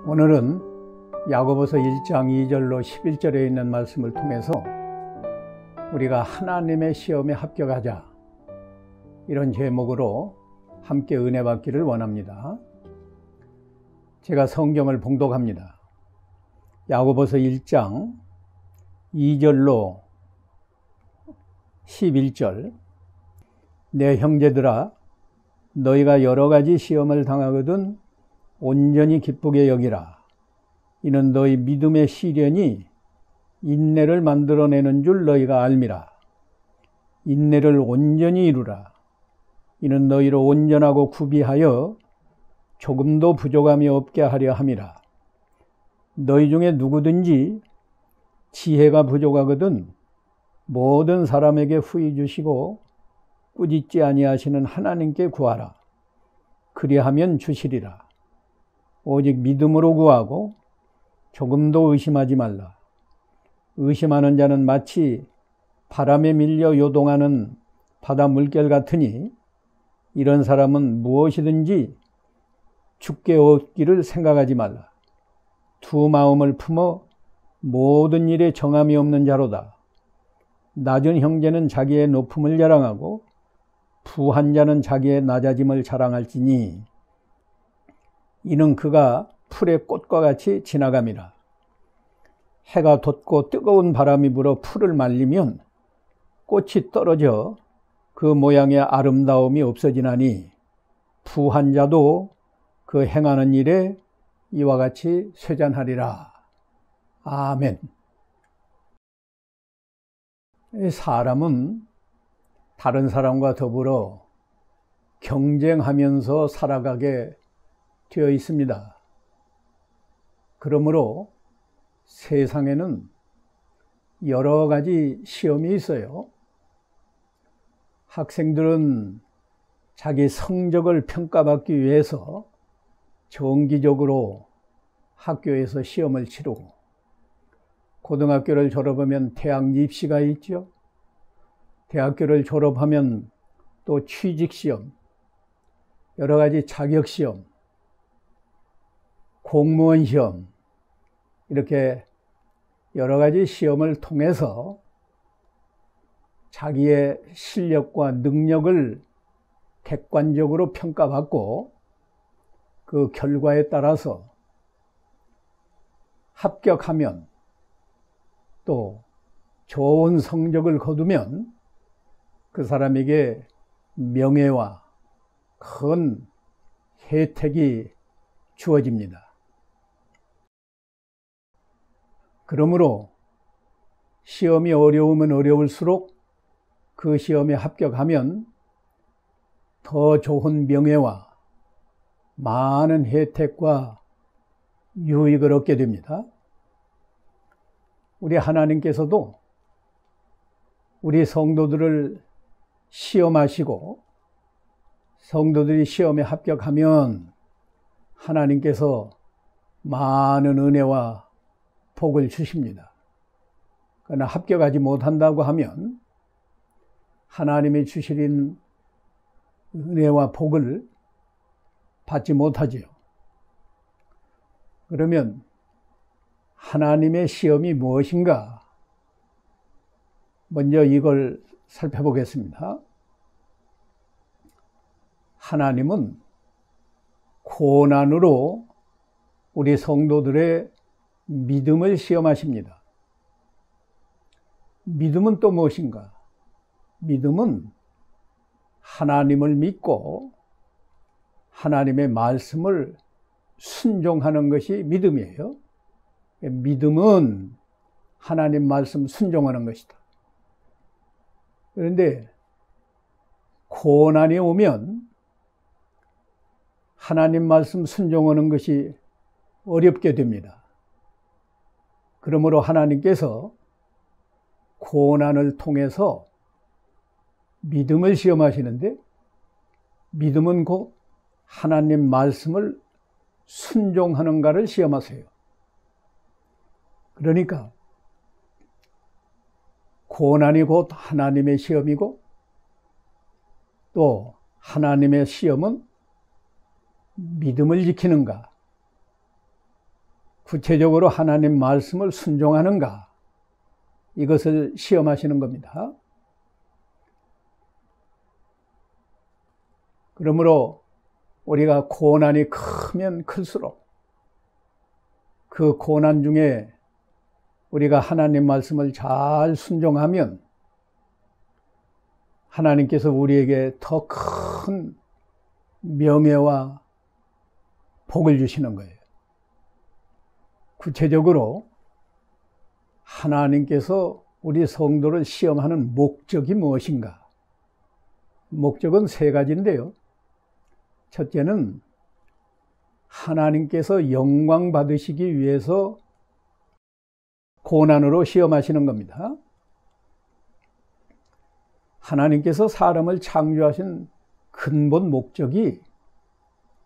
오늘은 야고보서 1장 2절로 11절에 있는 말씀을 통해서 우리가 하나님의 시험에 합격하자, 이런 제목으로 함께 은혜 받기를 원합니다. 제가 성경을 봉독합니다. 야고보서 1장 2절로 11절. 내 형제들아, 너희가 여러 가지 시험을 당하거든 온전히 기쁘게 여기라. 이는 너희 믿음의 시련이 인내를 만들어내는 줄 너희가 알미라. 인내를 온전히 이루라. 이는 너희로 온전하고 구비하여 조금도 부족함이 없게 하려 함이라. 너희 중에 누구든지 지혜가 부족하거든 모든 사람에게 후히 주시고 꾸짖지 아니하시는 하나님께 구하라. 그리하면 주시리라. 오직 믿음으로 구하고 조금도 의심하지 말라. 의심하는 자는 마치 바람에 밀려 요동하는 바다 물결 같으니 이런 사람은 무엇이든지 죽게 얻기를 생각하지 말라. 두 마음을 품어 모든 일에 정함이 없는 자로다. 낮은 형제는 자기의 높음을 자랑하고 부한 자는 자기의 낮아짐을 자랑할지니 이는 그가 풀의 꽃과 같이 지나감이라. 해가 돋고 뜨거운 바람이 불어 풀을 말리면 꽃이 떨어져 그 모양의 아름다움이 없어지나니 부한 자도 그 행하는 일에 이와 같이 쇠잔하리라. 아멘. 사람은 다른 사람과 더불어 경쟁하면서 살아가게 되어 있습니다. 그러므로 세상에는 여러 가지 시험이 있어요. 학생들은 자기 성적을 평가받기 위해서 정기적으로 학교에서 시험을 치르고, 고등학교를 졸업하면 대학 입시가 있죠. 대학교를 졸업하면 또 취직시험, 여러 가지 자격시험, 공무원 시험, 이렇게 여러 가지 시험을 통해서 자기의 실력과 능력을 객관적으로 평가받고 그 결과에 따라서 합격하면, 또 좋은 성적을 거두면 그 사람에게 명예와 큰 혜택이 주어집니다. 그러므로 시험이 어려우면 어려울수록 그 시험에 합격하면 더 좋은 명예와 많은 혜택과 유익을 얻게 됩니다. 우리 하나님께서도 우리 성도들을 시험하시고, 성도들이 시험에 합격하면 하나님께서 많은 은혜와 복을 주십니다. 그러나 합격하지 못한다고 하면 하나님이 주시는 은혜와 복을 받지 못하지요. 그러면 하나님의 시험이 무엇인가? 먼저 이걸 살펴보겠습니다. 하나님은 고난으로 우리 성도들의 믿음을 시험하십니다. 믿음은 또 무엇인가? 믿음은 하나님을 믿고 하나님의 말씀을 순종하는 것이 믿음이에요. 믿음은 하나님 말씀 순종하는 것이다. 그런데 고난이 오면 하나님 말씀 순종하는 것이 어렵게 됩니다. 그러므로 하나님께서 고난을 통해서 믿음을 시험하시는데, 믿음은 곧 하나님 말씀을 순종하는가를 시험하세요. 그러니까 고난이 곧 하나님의 시험이고, 또 하나님의 시험은 믿음을 지키는가, 구체적으로 하나님 말씀을 순종하는가? 이것을 시험하시는 겁니다. 그러므로 우리가 고난이 크면 클수록 그 고난 중에 우리가 하나님 말씀을 잘 순종하면 하나님께서 우리에게 더 큰 명예와 복을 주시는 거예요. 구체적으로 하나님께서 우리 성도를 시험하는 목적이 무엇인가? 목적은 세 가지인데요. 첫째는 하나님께서 영광 받으시기 위해서 고난으로 시험하시는 겁니다. 하나님께서 사람을 창조하신 근본 목적이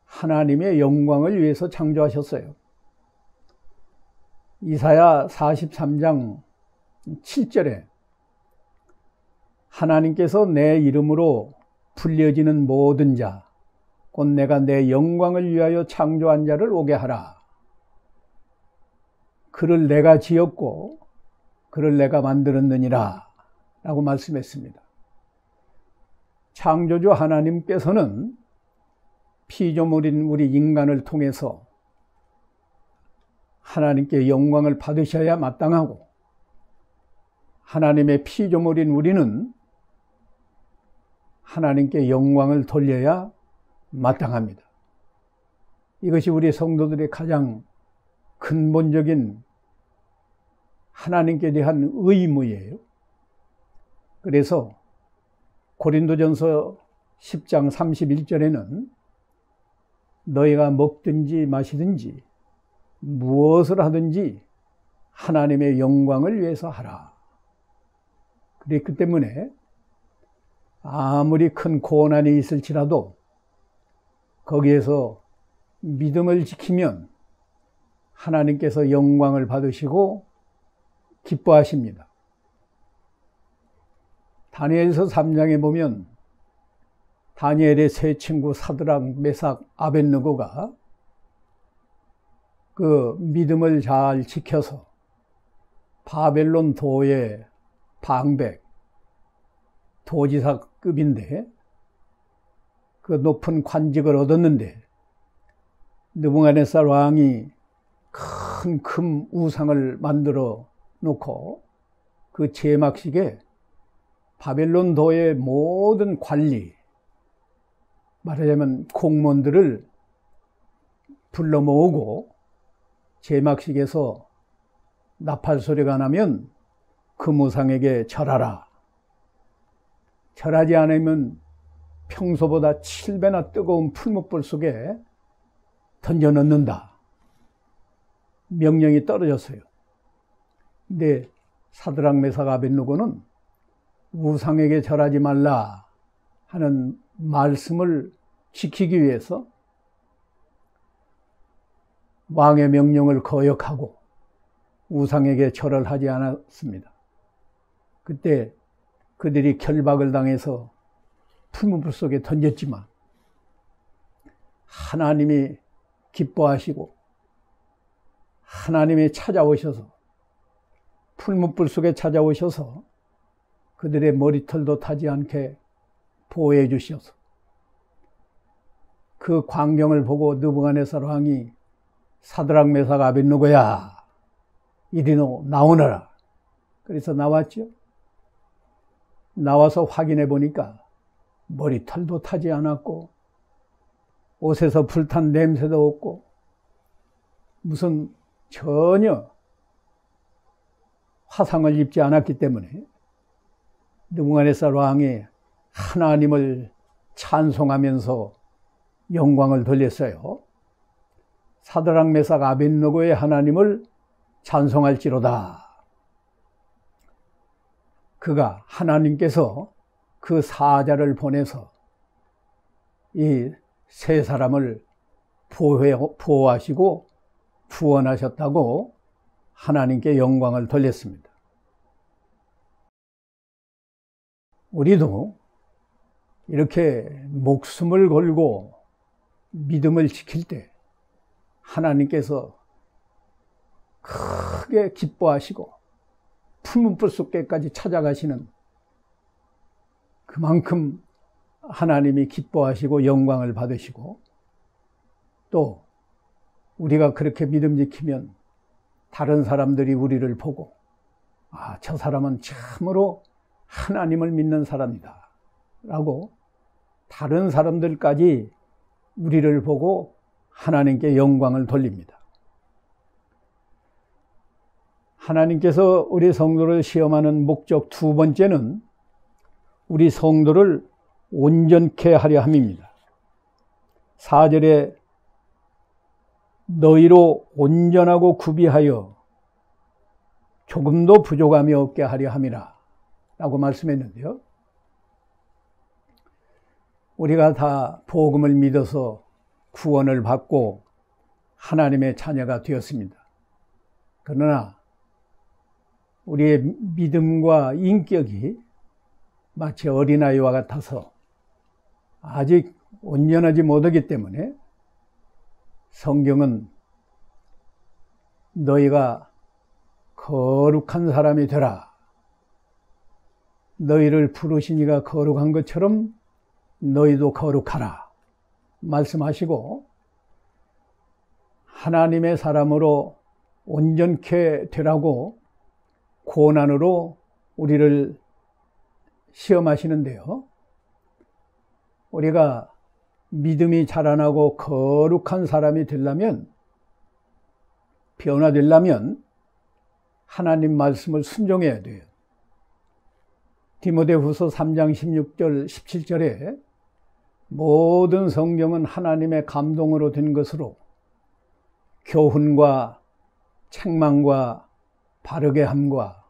하나님의 영광을 위해서 창조하셨어요. 이사야 43장 7절에 하나님께서 내 이름으로 불려지는 모든 자, 곧 내가 내 영광을 위하여 창조한 자를 오게 하라. 그를 내가 지었고 그를 내가 만들었느니라 라고 말씀했습니다. 창조주 하나님께서는 피조물인 우리 인간을 통해서 하나님께 영광을 받으셔야 마땅하고 하나님의 피조물인 우리는 하나님께 영광을 돌려야 마땅합니다. 이것이 우리 성도들의 가장 근본적인 하나님께 대한 의무예요. 그래서 고린도전서 10장 31절에는 너희가 먹든지 마시든지 무엇을 하든지 하나님의 영광을 위해서 하라. 그렇기 때문에 아무리 큰 고난이 있을지라도 거기에서 믿음을 지키면 하나님께서 영광을 받으시고 기뻐하십니다. 다니엘서 3장에 보면 다니엘의 세 친구 사드락, 메삭, 아벳느고가 그 믿음을 잘 지켜서 바벨론 도의 방백, 도지사급인데 그 높은 관직을 얻었는데 느부갓네살 왕이 큰 금 우상을 만들어 놓고 그 제막식에 바벨론 도의 모든 관리, 말하자면 공무원들을 불러 모으고 제막식에서 나팔 소리가 나면 금우상에게 절하라. 절하지 않으면 평소보다 7배나 뜨거운 풀무불 속에 던져 넣는다. 명령이 떨어졌어요. 근데 사드락, 메삭, 아벳느고는 우상에게 절하지 말라 하는 말씀을 지키기 위해서 왕의 명령을 거역하고 우상에게 절을 하지 않았습니다. 그때 그들이 결박을 당해서 풀무불 속에 던졌지만 하나님이 기뻐하시고 하나님이 찾아오셔서 풀무불 속에 찾아오셔서 그들의 머리털도 타지 않게 보호해 주셔서 그 광경을 보고 느부갓네살 왕이 사드락, 메삭, 아벳느고야 이리 나오너라. 그래서 나왔죠. 나와서 확인해 보니까 머리털도 타지 않았고 옷에서 불탄 냄새도 없고 무슨 전혀 화상을 입지 않았기 때문에 느부갓네살 왕이 하나님을 찬송하면서 영광을 돌렸어요. 사드락, 메삭, 아벳느고의 하나님을 찬송할지로다. 그가 하나님께서 그 사자를 보내서 이 세 사람을 보호하시고 구원하셨다고 하나님께 영광을 돌렸습니다. 우리도 이렇게 목숨을 걸고 믿음을 지킬 때 하나님께서 크게 기뻐하시고 푸른 뿔속에까지 찾아가시는, 그만큼 하나님이 기뻐하시고 영광을 받으시고, 또 우리가 그렇게 믿음 지키면 다른 사람들이 우리를 보고, 아, 저 사람은 참으로 하나님을 믿는 사람이다 라고 다른 사람들까지 우리를 보고 하나님께 영광을 돌립니다. 하나님께서 우리 성도를 시험하는 목적 두 번째는 우리 성도를 온전케 하려 함입니다. 4절에 너희로 온전하고 구비하여 조금도 부족함이 없게 하려 함이라 라고 말씀했는데요. 우리가 다 복음을 믿어서 구원을 받고 하나님의 자녀가 되었습니다. 그러나 우리의 믿음과 인격이 마치 어린아이와 같아서 아직 온전하지 못하기 때문에 성경은 너희가 거룩한 사람이 되라, 너희를 부르신 이가 거룩한 것처럼 너희도 거룩하라 말씀하시고, 하나님의 사람으로 온전케 되라고 고난으로 우리를 시험하시는데요. 우리가 믿음이 자라나고 거룩한 사람이 되려면, 변화되려면 하나님 말씀을 순종해야 돼요. 디모데후서 3장 16절 17절에 모든 성경은 하나님의 감동으로 된 것으로 교훈과 책망과 바르게 함과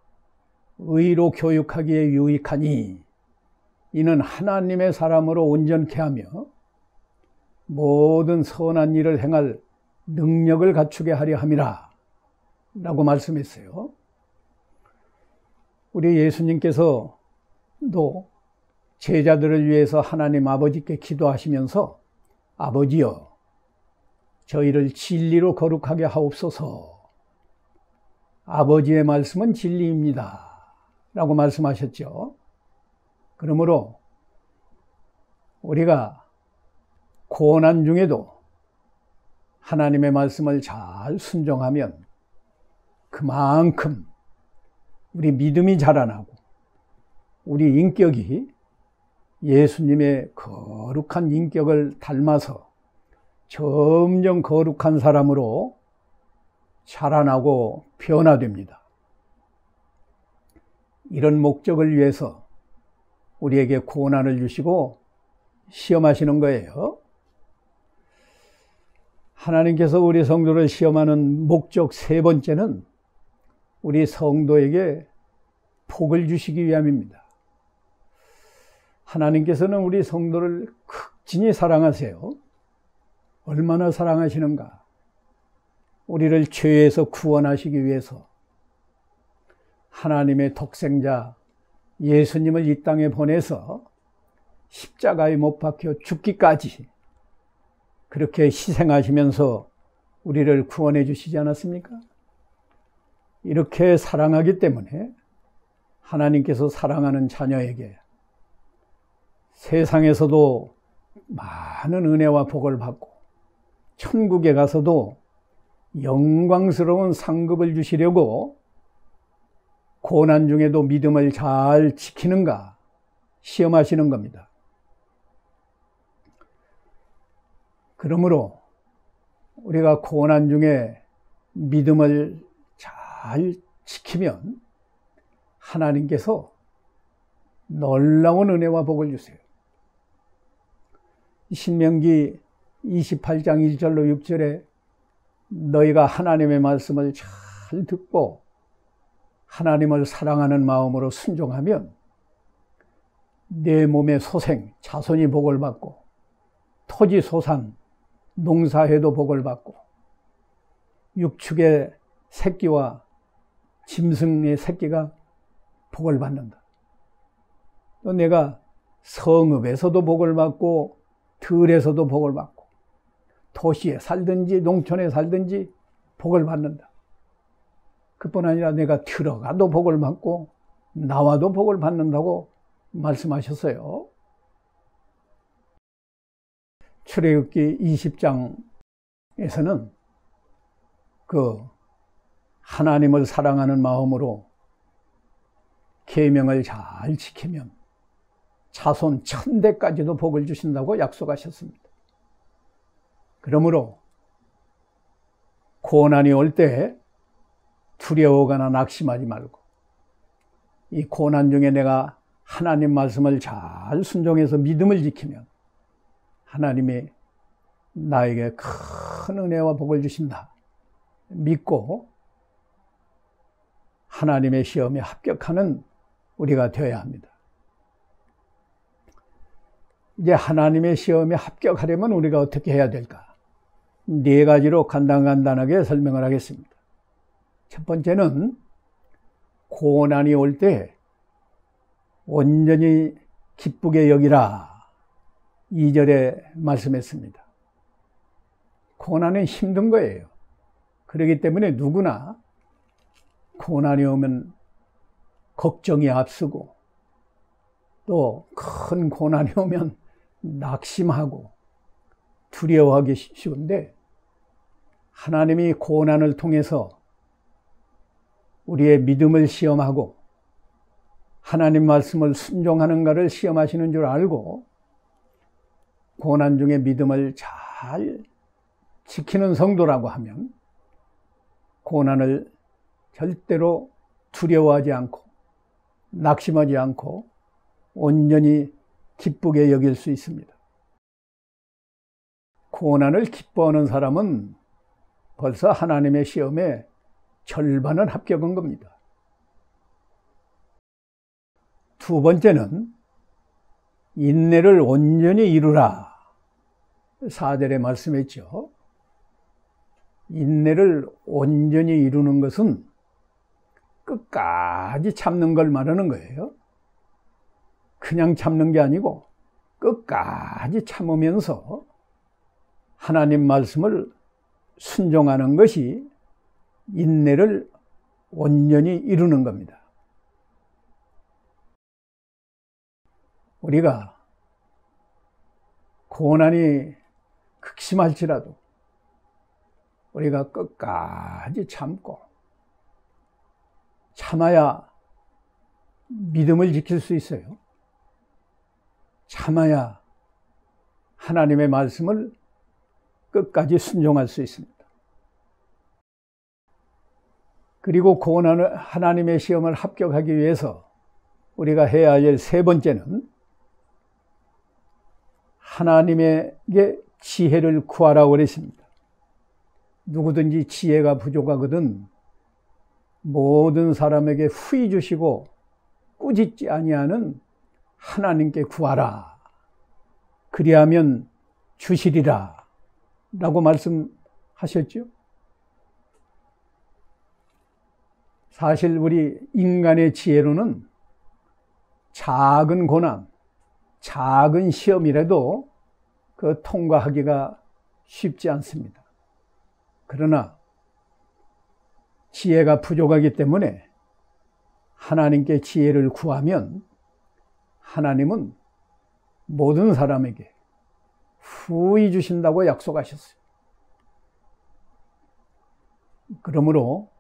의로 교육하기에 유익하니 이는 하나님의 사람으로 온전케 하며 모든 선한 일을 행할 능력을 갖추게 하려 함이라 라고 말씀했어요. 우리 예수님께서도 제자들을 위해서 하나님 아버지께 기도하시면서 아버지여 저희를 진리로 거룩하게 하옵소서, 아버지의 말씀은 진리입니다 라고 말씀하셨죠. 그러므로 우리가 고난 중에도 하나님의 말씀을 잘 순종하면 그만큼 우리 믿음이 자라나고 우리 인격이 예수님의 거룩한 인격을 닮아서 점점 거룩한 사람으로 자라나고 변화됩니다. 이런 목적을 위해서 우리에게 고난을 주시고 시험하시는 거예요. 하나님께서 우리 성도를 시험하는 목적 세 번째는 우리 성도에게 복을 주시기 위함입니다. 하나님께서는 우리 성도를 극진히 사랑하세요. 얼마나 사랑하시는가? 우리를 죄에서 구원하시기 위해서 하나님의 독생자 예수님을 이 땅에 보내서 십자가에 못 박혀 죽기까지 그렇게 희생하시면서 우리를 구원해 주시지 않았습니까? 이렇게 사랑하기 때문에 하나님께서 사랑하는 자녀에게 세상에서도 많은 은혜와 복을 받고 천국에 가서도 영광스러운 상급을 주시려고 고난 중에도 믿음을 잘 지키는가 시험하시는 겁니다. 그러므로 우리가 고난 중에 믿음을 잘 지키면 하나님께서 놀라운 은혜와 복을 주세요. 신명기 28장 1절로 6절에 너희가 하나님의 말씀을 잘 듣고 하나님을 사랑하는 마음으로 순종하면 내 몸의 소생, 자손이 복을 받고 토지 소산, 농사해도 복을 받고 육축의 새끼와 짐승의 새끼가 복을 받는다. 또 내가 성읍에서도 복을 받고 들에서도 복을 받고 도시에 살든지 농촌에 살든지 복을 받는다. 그뿐 아니라 내가 들어가도 복을 받고 나와도 복을 받는다고 말씀하셨어요. 출애굽기 20장에서는 그 하나님을 사랑하는 마음으로 계명을 잘 지키면 자손 1000대까지도 복을 주신다고 약속하셨습니다. 그러므로 고난이 올 때 두려워하거나 낙심하지 말고, 이 고난 중에 내가 하나님 말씀을 잘 순종해서 믿음을 지키면 하나님이 나에게 큰 은혜와 복을 주신다 믿고 하나님의 시험에 합격하는 우리가 되어야 합니다. 이제 하나님의 시험에 합격하려면 우리가 어떻게 해야 될까? 4가지로 간단하게 설명을 하겠습니다. 첫 번째는 고난이 올 때 온전히 기쁘게 여기라, 2절에 말씀했습니다. 고난은 힘든 거예요. 그렇기 때문에 누구나 고난이 오면 걱정이 앞서고, 또 큰 고난이 오면 낙심하고 두려워하기 쉬운데, 하나님이 고난을 통해서 우리의 믿음을 시험하고 하나님 말씀을 순종하는가를 시험하시는 줄 알고, 고난 중에 믿음을 잘 지키는 성도라고 하면 고난을 절대로 두려워하지 않고 낙심하지 않고 온전히 기쁘게 여길 수 있습니다. 고난을 기뻐하는 사람은 벌써 하나님의 시험에 절반은 합격한 겁니다. 두 번째는 인내를 온전히 이루라, 4절에 말씀했죠. 인내를 온전히 이루는 것은 끝까지 참는 걸 말하는 거예요. 그냥 참는 게 아니고 끝까지 참으면서 하나님 말씀을 순종하는 것이 인내를 온전히 이루는 겁니다. 우리가 고난이 극심할지라도 우리가 끝까지 참아야 믿음을 지킬 수 있어요. 참아야 하나님의 말씀을 끝까지 순종할 수 있습니다. 그리고 고난을, 하나님의 시험을 합격하기 위해서 우리가 해야 할 3번째는 하나님에게 지혜를 구하라고 그랬습니다. 누구든지 지혜가 부족하거든 모든 사람에게 후히 주시고 꾸짖지 아니하는 하나님께 구하라. 그리하면 주시리라 라고 말씀하셨죠. 사실 우리 인간의 지혜로는 작은 고난, 작은 시험이라도 그 통과하기가 쉽지 않습니다. 그러나 지혜가 부족하기 때문에 하나님께 지혜를 구하면 하나님은 모든 사람에게 후히 주신다고 약속하셨어요. 그러므로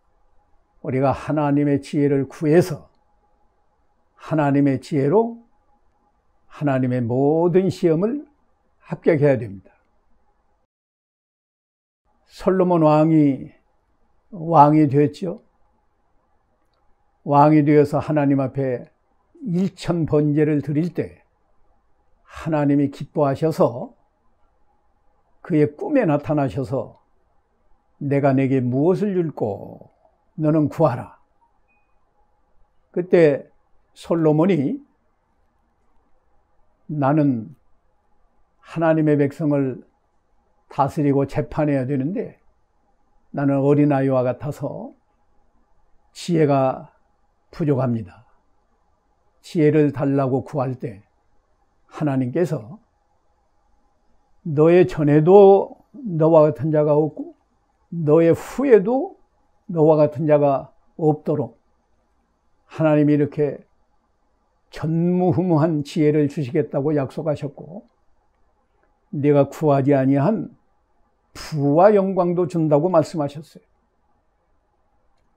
우리가 하나님의 지혜를 구해서 하나님의 지혜로 하나님의 모든 시험을 합격해야 됩니다. 솔로몬 왕이 되었죠. 왕이 되어서 하나님 앞에 1000번제를 드릴 때 하나님이 기뻐하셔서 그의 꿈에 나타나셔서 내가 내게 무엇을 줄꼬 너는 구하라. 그때 솔로몬이 나는 하나님의 백성을 다스리고 재판해야 되는데 나는 어린아이와 같아서 지혜가 부족합니다. 지혜를 달라고 구할 때 하나님께서 너의 전에도 너와 같은 자가 없고 너의 후에도 너와 같은 자가 없도록 하나님이 이렇게 전무후무한 지혜를 주시겠다고 약속하셨고, 네가 구하지 아니한 부와 영광도 준다고 말씀하셨어요.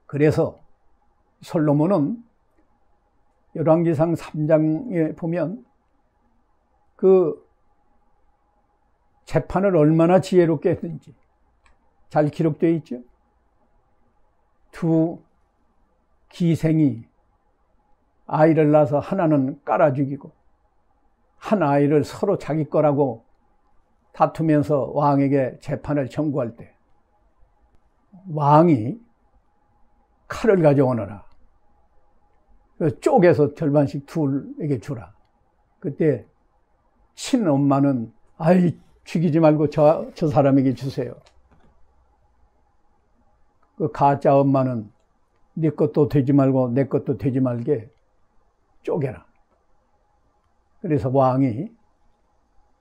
그래서 솔로몬은 열왕기상 3장에 보면 그 재판을 얼마나 지혜롭게 했는지 잘 기록되어 있죠. 두 기생이 아이를 낳아서 하나는 깔아 죽이고 한 아이를 서로 자기 거라고 다투면서 왕에게 재판을 청구할 때 왕이 칼을 가져오너라, 쪼개서 절반씩 둘에게 주라. 그때 친엄마는 아이 죽이지 말고 저 사람에게 주세요. 그 가짜 엄마는 네 것도 되지 말고 내 것도 되지 말게 쪼개라. 그래서 왕이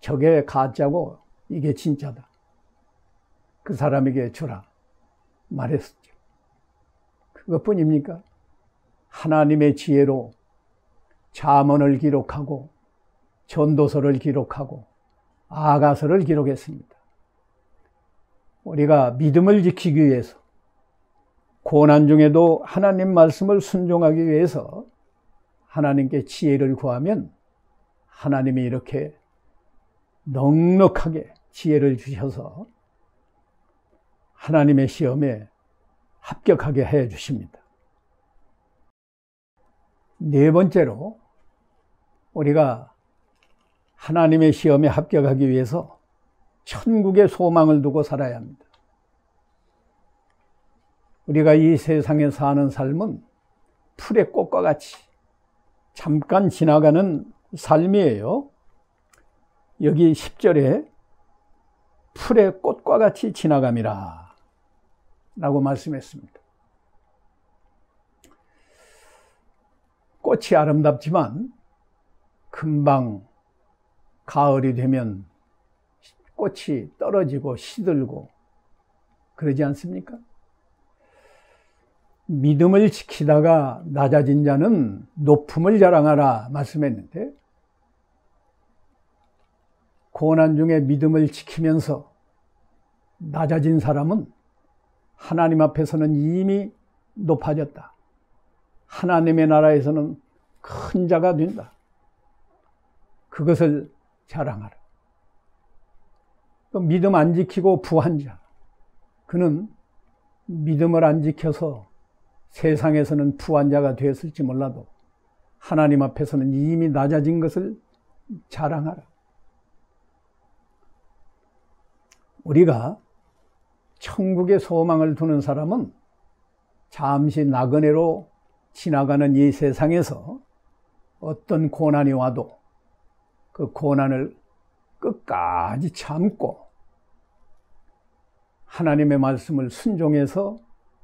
저게 가짜고 이게 진짜다, 그 사람에게 주라 말했었죠. 그것뿐입니까? 하나님의 지혜로 잠언을 기록하고 전도서를 기록하고 아가서를 기록했습니다. 우리가 믿음을 지키기 위해서, 고난 중에도 하나님 말씀을 순종하기 위해서 하나님께 지혜를 구하면 하나님이 이렇게 넉넉하게 지혜를 주셔서 하나님의 시험에 합격하게 해 주십니다. 네 번째로, 우리가 하나님의 시험에 합격하기 위해서 천국의 소망을 두고 살아야 합니다. 우리가 이 세상에 사는 삶은 풀의 꽃과 같이 잠깐 지나가는 삶이에요. 여기 10절에 풀의 꽃과 같이 지나감이라 라고 말씀했습니다. 꽃이 아름답지만 금방 가을이 되면 꽃이 떨어지고 시들고 그러지 않습니까? 믿음을 지키다가 낮아진 자는 높음을 자랑하라 말씀했는데, 고난 중에 믿음을 지키면서 낮아진 사람은 하나님 앞에서는 이미 높아졌다, 하나님의 나라에서는 큰 자가 된다, 그것을 자랑하라. 또 믿음 안 지키고 부한 자, 그는 믿음을 안 지켜서 세상에서는 부한 자가 되었을지 몰라도 하나님 앞에서는 이미 낮아진 것을 자랑하라. 우리가 천국의 소망을 두는 사람은 잠시 나그네로 지나가는 이 세상에서 어떤 고난이 와도 그 고난을 끝까지 참고 하나님의 말씀을 순종해서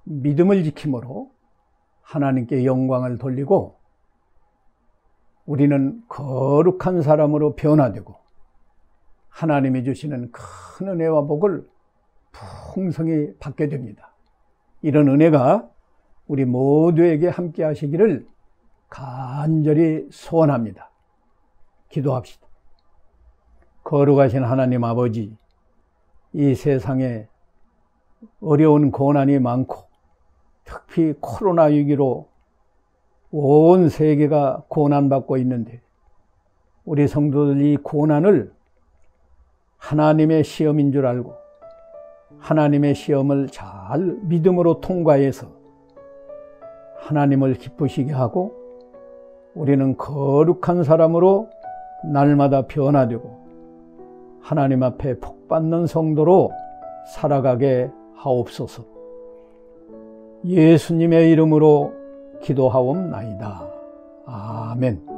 믿음을 지킴으로 하나님께 영광을 돌리고 우리는 거룩한 사람으로 변화되고 하나님이 주시는 큰 은혜와 복을 풍성히 받게 됩니다. 이런 은혜가 우리 모두에게 함께 하시기를 간절히 소원합니다. 기도합시다. 거룩하신 하나님 아버지, 이 세상에 어려운 고난이 많고 특히 코로나19로 온 세계가 고난받고 있는데, 우리 성도들 이 고난을 하나님의 시험인 줄 알고 하나님의 시험을 잘 믿음으로 통과해서 하나님을 기쁘시게 하고 우리는 거룩한 사람으로 날마다 변화되고 하나님 앞에 복받는 성도로 살아가게 하옵소서. 예수님의 이름으로 기도하옵나이다. 아멘.